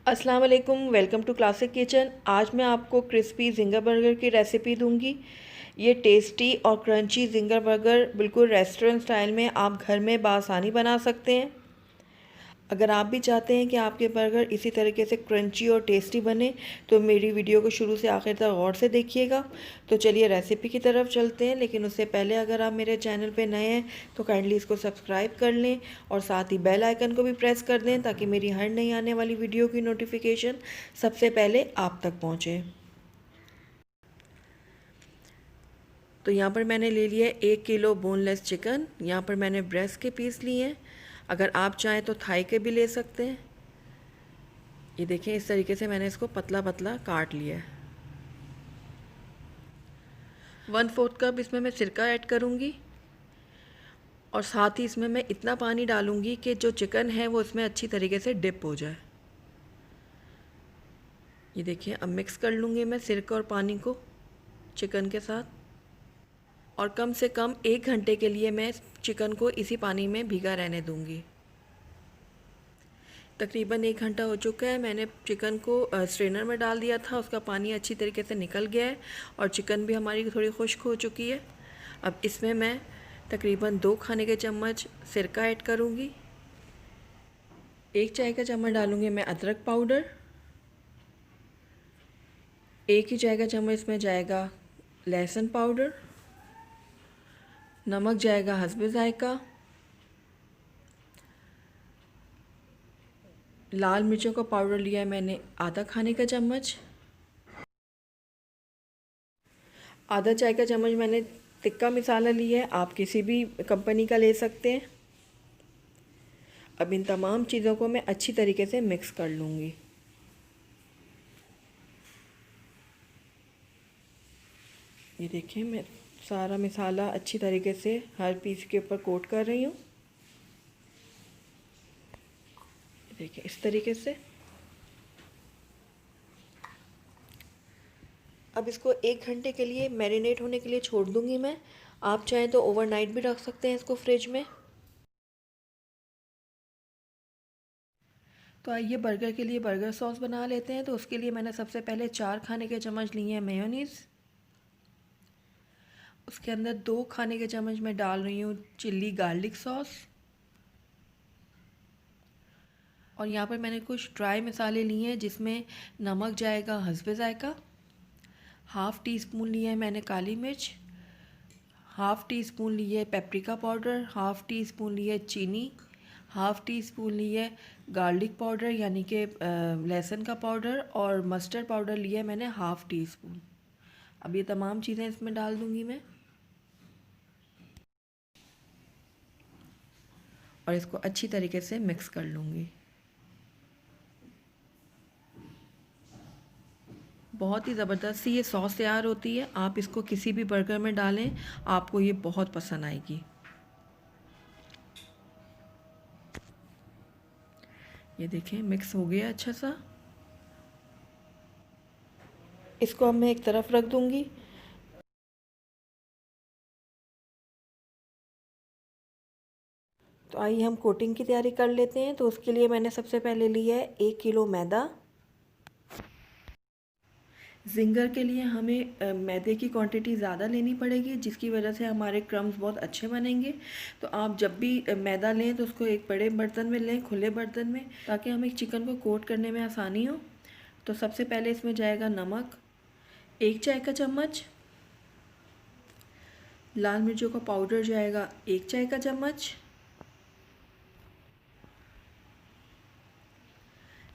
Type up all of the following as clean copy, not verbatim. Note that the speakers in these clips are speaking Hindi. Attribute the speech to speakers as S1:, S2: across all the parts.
S1: अस्सलाम वालेकुम, वेलकम टू क्लासिक किचन। आज मैं आपको क्रिस्पी जिंगर बर्गर की रेसिपी दूंगी। ये टेस्टी और क्रंची जिंगर बर्गर बिल्कुल रेस्टोरेंट स्टाइल में आप घर में बआसानी बना सकते हैं। अगर आप भी चाहते हैं कि आपके बर्गर इसी तरीके से क्रंची और टेस्टी बने तो मेरी वीडियो को शुरू से आखिर तक गौर से देखिएगा। तो चलिए रेसिपी की तरफ चलते हैं, लेकिन उससे पहले अगर आप मेरे चैनल पे नए हैं तो काइंडली इसको सब्सक्राइब कर लें और साथ ही बेल आइकन को भी प्रेस कर दें ताकि मेरी हर नई आने वाली वीडियो की नोटिफिकेशन सबसे पहले आप तक पहुँचे। तो यहाँ पर मैंने ले लिया 1 किलो बोनलेस चिकन। यहाँ पर मैंने ब्रेस्ट के पीस लिए हैं, अगर आप चाहें तो थाई के भी ले सकते हैं। ये देखें, इस तरीके से मैंने इसको पतला पतला काट लिया है। 1/4 कप इसमें मैं सिरका ऐड करूँगी और साथ ही इसमें मैं इतना पानी डालूँगी कि जो चिकन है वो इसमें अच्छी तरीके से डिप हो जाए। ये देखिए, अब मिक्स कर लूँगी मैं सिरका और पानी को चिकन के साथ, और कम से कम 1 घंटे के लिए मैं चिकन को इसी पानी में भीगा रहने दूँगी। तकरीबन 1 घंटा हो चुका है। मैंने चिकन को स्ट्रेनर में डाल दिया था, उसका पानी अच्छी तरीके से निकल गया है और चिकन भी हमारी थोड़ी खुश्क हो चुकी है। अब इसमें मैं तकरीबन 2 खाने के चम्मच सिरका ऐड करूँगी। 1 चाय का चम्मच डालूँगी मैं अदरक पाउडर। 1 ही चाय का चम्मच इसमें जाएगा लहसुन पाउडर। नमक जाएगा हस्बे ज़ायका। लाल मिर्चों का पाउडर लिया है मैंने आधा खाने का चम्मच। आधा चाय का चम्मच मैंने तिक्का मसाला लिया है, आप किसी भी कंपनी का ले सकते हैं। अब इन तमाम चीज़ों को मैं अच्छी तरीके से मिक्स कर लूँगी। ये देखिए, मैं सारा मसाला अच्छी तरीके से हर पीस के ऊपर कोट कर रही हूँ। देखिए इस तरीके से। अब इसको 1 घंटे के लिए मैरिनेट होने के लिए छोड़ दूँगी मैं। आप चाहें तो ओवरनाइट भी रख सकते हैं इसको फ्रिज में। तो आइए बर्गर के लिए बर्गर सॉस बना लेते हैं। तो उसके लिए मैंने सबसे पहले 4 खाने के चम्मच लिए हैं मेयोनीज़। उसके अंदर 2 खाने के चम्मच मैं डाल रही हूँ चिल्ली गार्लिक सॉस, और यहाँ पर मैंने कुछ ड्राई मसाले लिए हैं जिसमें नमक जाएगा हस्बे ज़ायका। हाफ़ टी स्पून लिए है मैंने काली मिर्च। हाफ़ टी स्पून लिए है paprika powder. Half tea spoon लिए चीनी। हाफ़ टी स्पून लिए गार्लिक पाउडर यानी कि लहसुन का पाउडर, और मस्टर्ड पाउडर लिया है मैंने हाफ़ टी स्पून। अब ये तमाम चीज़ें इसमें डाल दूँगी मैं और इसको अच्छी तरीके से मिक्स कर लूँगी। बहुत ही ज़बरदस्त सी ये सॉस तैयार होती है। आप इसको किसी भी बर्गर में डालें, आपको ये बहुत पसंद आएगी। ये देखें, मिक्स हो गया अच्छा सा। इसको अब मैं एक तरफ रख दूँगी। तो आइए हम कोटिंग की तैयारी कर लेते हैं। तो उसके लिए मैंने सबसे पहले लिया है 1 किलो मैदा। जिंगर के लिए हमें मैदे की क्वांटिटी ज़्यादा लेनी पड़ेगी, जिसकी वजह से हमारे क्रम्स बहुत अच्छे बनेंगे। तो आप जब भी मैदा लें तो उसको एक बड़े बर्तन में लें, खुले बर्तन में, ताकि हमें चिकन को कोट करने में आसानी हो। तो सबसे पहले इसमें जाएगा नमक 1 चाय का चम्मच। लाल मिर्चों का पाउडर जाएगा 1 चाय का चम्मच।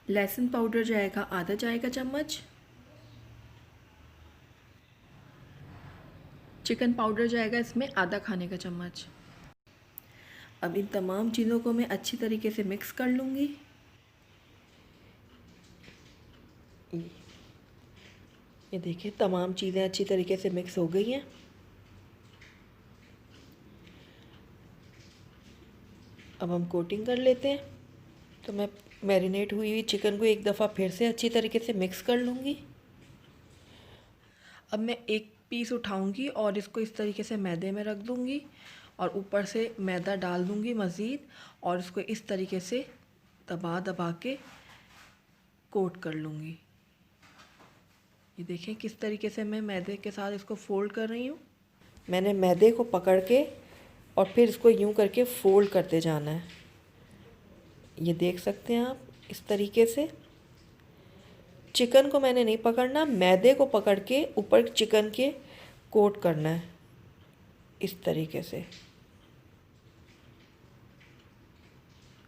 S1: लहसुन पाउडर जाएगा आधा चाय का चम्मच। चिकन पाउडर जाएगा इसमें आधा खाने का चम्मच। अब इन तमाम चीज़ों को मैं अच्छी तरीके से मिक्स कर लूँगी। ये देखिए, तमाम चीज़ें अच्छी तरीके से मिक्स हो गई हैं। अब हम कोटिंग कर लेते हैं। तो मैं मैरिनेट हुई हुई चिकन को एक दफ़ा फिर से अच्छी तरीके से मिक्स कर लूँगी। अब मैं एक पीस उठाऊँगी और इसको इस तरीके से मैदे में रख दूँगी और ऊपर से मैदा डाल दूँगी मज़ीद, और इसको इस तरीके से दबा दबा के कोट कर लूँगी। ये देखें किस तरीके से मैं मैदे के साथ इसको फ़ोल्ड कर रही हूँ। मैंने मैदे को पकड़ के और फिर इसको यूं करके फ़ोल्ड करते जाना है। ये देख सकते हैं आप इस तरीके से। चिकन को मैंने नहीं पकड़ना, मैदे को पकड़ के ऊपर चिकन के कोट करना है इस तरीके से।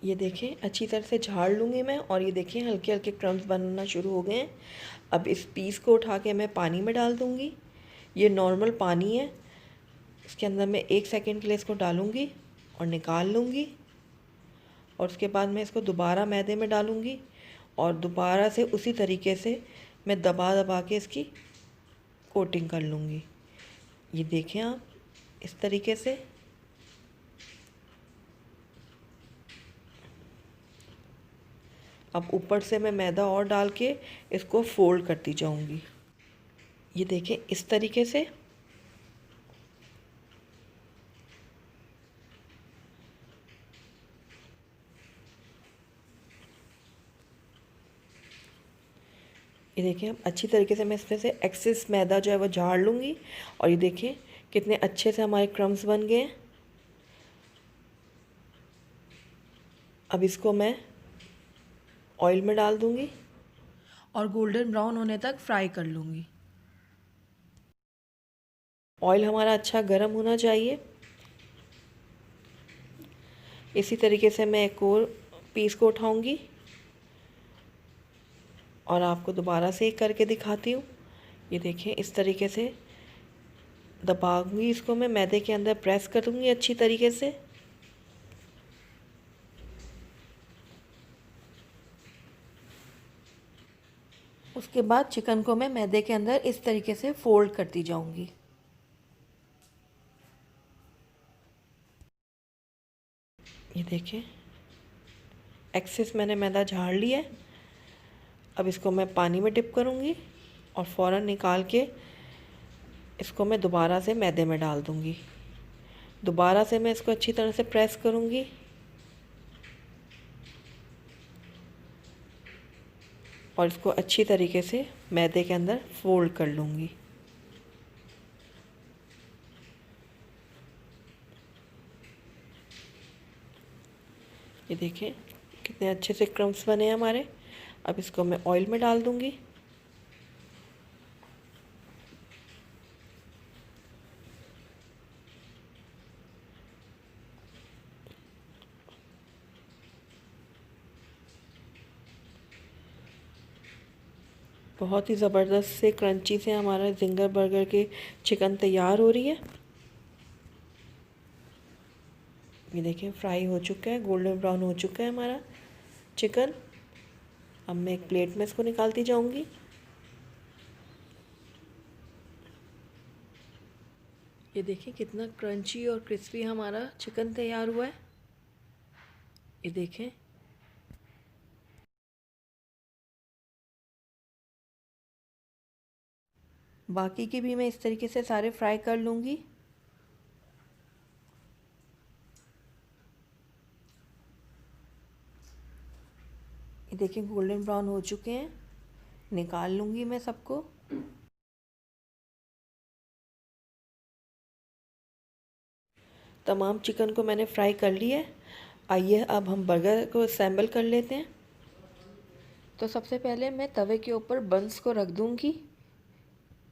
S1: ये देखें अच्छी तरह से झाड़ लूँगी मैं, और ये देखें हल्के हल्के क्रम्स बनना शुरू हो गए हैं। अब इस पीस को उठा के मैं पानी में डाल दूँगी। ये नॉर्मल पानी है, इसके अंदर मैं 1 सेकंड के लिए इसको डालूँगी और निकाल लूँगी। और उसके बाद मैं इसको दोबारा मैदे में डालूँगी और दोबारा से उसी तरीके से मैं दबा दबा के इसकी कोटिंग कर लूँगी। ये देखें आप इस तरीके से। अब ऊपर से मैं मैदा और डाल के इसको फोल्ड करती जाऊँगी। ये देखें इस तरीके से। ये देखिए अब अच्छी तरीके से मैं इसमें से एक्सेस मैदा जो है वो झाड़ लूँगी। और ये देखिए कितने अच्छे से हमारे क्रम्स बन गए हैं। अब इसको मैं ऑयल में डाल दूँगी और गोल्डन ब्राउन होने तक फ्राई कर लूँगी। ऑयल हमारा अच्छा गर्म होना चाहिए। इसी तरीके से मैं एक और पीस को उठाऊँगी और आपको दोबारा से एक करके दिखाती हूँ। ये देखें इस तरीके से दबाऊंगी, इसको मैं मैदे के अंदर प्रेस करूँगी अच्छी तरीके से। उसके बाद चिकन को मैं मैदे के अंदर इस तरीके से फोल्ड करती जाऊँगी। ये देखें एक्सेस मैंने मैदा झाड़ लिया है। अब इसको मैं पानी में डिप करूँगी और फ़ौरन निकाल के इसको मैं दोबारा से मैदे में डाल दूँगी। दोबारा से मैं इसको अच्छी तरह से प्रेस करूँगी और इसको अच्छी तरीके से मैदे के अंदर फोल्ड कर लूँगी। ये देखें कितने अच्छे से क्रम्स बने हैं हमारे। अब इसको मैं ऑयल में डाल दूँगी। बहुत ही ज़बरदस्त से क्रंची से हमारा जिंगर बर्गर की चिकन तैयार हो रही है। ये देखें फ्राई हो चुका है, गोल्डन ब्राउन हो चुका है हमारा चिकन। अब मैं एक प्लेट में इसको निकालती जाऊंगी। ये देखिए कितना क्रंची और क्रिस्पी हमारा चिकन तैयार हुआ है। ये देखें बाकी की भी मैं इस तरीके से सारे फ्राई कर लूँगी। ये देखिए गोल्डन ब्राउन हो चुके हैं, निकाल लूँगी मैं सबको। तमाम चिकन को मैंने फ्राई कर लिया है। आइए अब हम बर्गर को असेंबल कर लेते हैं। तो सबसे पहले मैं तवे के ऊपर बंस को रख दूँगी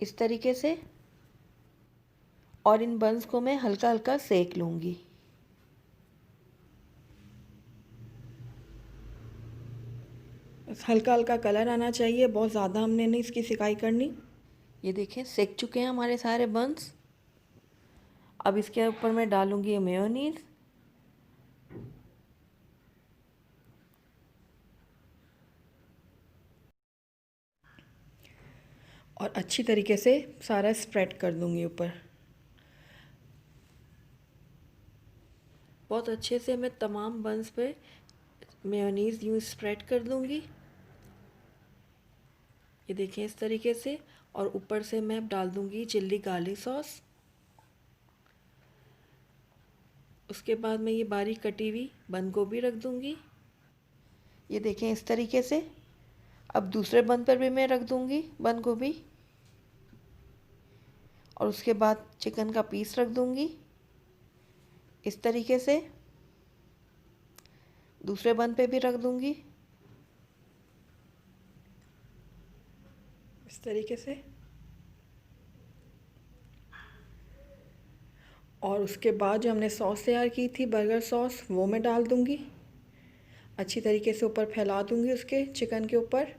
S1: इस तरीके से, और इन बंस को मैं हल्का हल्का सेक लूँगी। बस हल्का हल्का कलर आना चाहिए, बहुत ज़्यादा हमने नहीं इसकी सिकाई करनी। ये देखें सेक चुके हैं हमारे सारे बंस। अब इसके ऊपर मैं डालूँगी मेयोनीज़। और अच्छी तरीके से सारा स्प्रेड कर दूँगी ऊपर। बहुत अच्छे से मैं तमाम बंस पे मेयोनीज़ यूँ स्प्रेड कर दूँगी। ये देखिए इस तरीके से। और ऊपर से मैं डाल दूँगी चिल्ली गार्लिक सॉस। उसके बाद मैं ये बारीक कटी हुई बंद गोभी रख दूँगी। ये देखें इस तरीके से। अब दूसरे बन पर भी मैं रख दूँगी बंद गोभी, और उसके बाद चिकन का पीस रख दूँगी इस तरीके से। दूसरे बन पे भी रख दूँगी इस तरीके से, और उसके बाद जो हमने सॉस तैयार की थी बर्गर सॉस, वो मैं डाल दूँगी। अच्छी तरीके से ऊपर फैला दूँगी उसके चिकन के ऊपर।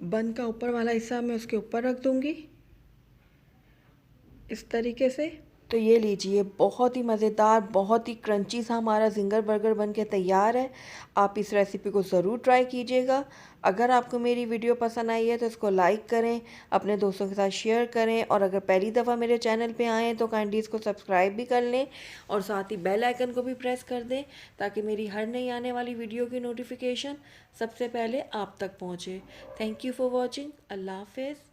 S1: बन का ऊपर वाला हिस्सा मैं उसके ऊपर रख दूँगी इस तरीके से। तो ये लीजिए, बहुत ही मज़ेदार, बहुत ही क्रंची सा हमारा ज़िंगर बर्गर बन के तैयार है। आप इस रेसिपी को ज़रूर ट्राई कीजिएगा। अगर आपको मेरी वीडियो पसंद आई है तो इसको लाइक करें, अपने दोस्तों के साथ शेयर करें, और अगर पहली दफ़ा मेरे चैनल पे आएँ तो काइंडली इसको सब्सक्राइब भी कर लें और साथ ही बेल आइकन को भी प्रेस कर दें ताकि मेरी हर नई आने वाली वीडियो की नोटिफिकेशन सबसे पहले आप तक पहुँचे। Thank you for watching. अल्लाह हाफिज़।